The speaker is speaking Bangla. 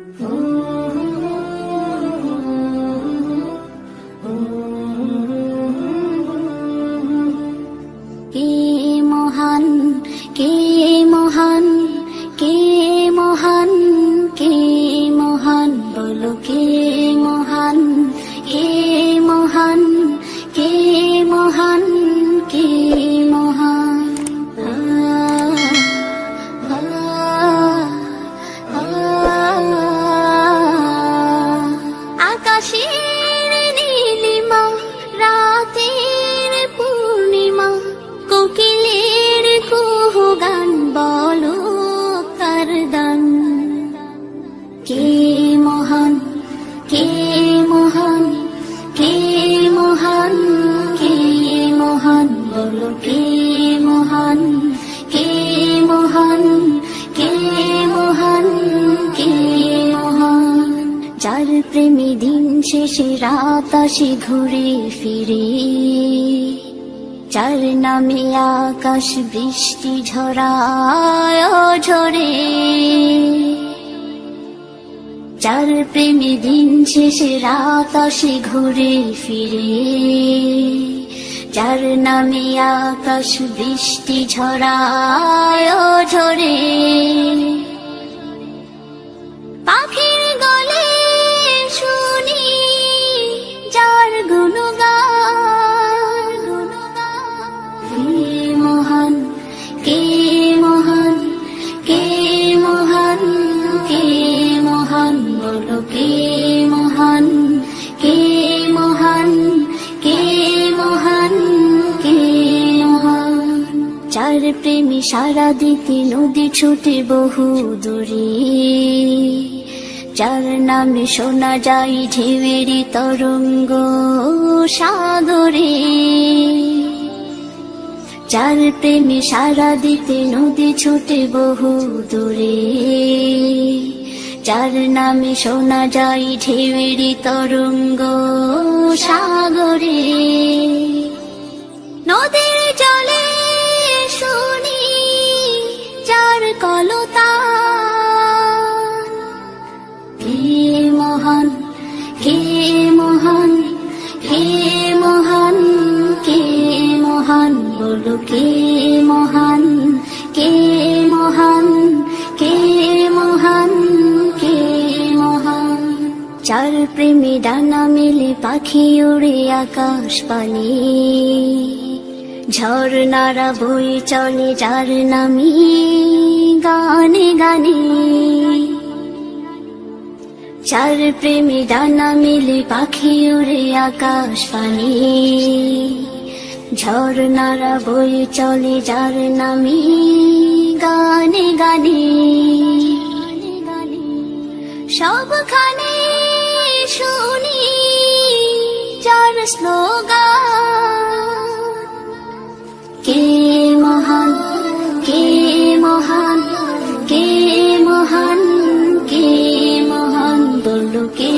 কে মহান, কে মহান, কে মহান, কে মহান, বলো কে মহান, কে মহান, কে মহান, কে মহান। আকাশের নীলিমা, রাতের পূর্ণিমা, কোকিলের কুহু গান, বলো কার দান। কে মহান, কে মহান, কে মহান, কে মহান, বলো কে মহান, কে মহান, কে মহান, কে মহান। যার প্রেমে দিন শেষে রাত আসে ঘুরে ফিরে, যার নামে আকাশ বৃষ্টি ঝরায় ঝরে, যার প্রেমে দিন শেষে রাত আসে ঘুরে ফিরে, যার নামে আকাশ বৃষ্টি ঝরায় ঝরে। পাখির গলে শুনি যার গুণগান, কে মহান, কে মহান, কে মহান, কে মহান, বলো কে মহান, কে মহান, কে মহান, কে মহান। যার প্রেমে সারা দিতে নদী ছুটে বহু দূরে, যার নামে শোনা যায় ঢেউয়ের তরঙ্গ সাগরে, যার প্রেমে সারা দিতে নদী ছুটে বহু দূরে, যার নামে শোনা যায় ঢেউয়ের তরঙ্গ সাগরে। নদীর জলে শুনি যার কলতান, কে মহান, কে মহান, কে মহান, কে মহান, বলো কে মহান, কে মহান, কে মহান, কে মহান। যার প্রেমে ডানা মেলে পাখি উড়ে আকাশ পানে, ঝর্ণারা বয়ে চলে যার নামে গানে গানে, যার প্রেমে ডানা মেলে পাখি উড়ে আকাশ পানে, ঝর্ণারা বয়ে চলে যার নামে গানে গানে। সবখানে শুনি যার স্লোগান, কে মহান, কে মহান, কে মহান, কে মহান, বলো কে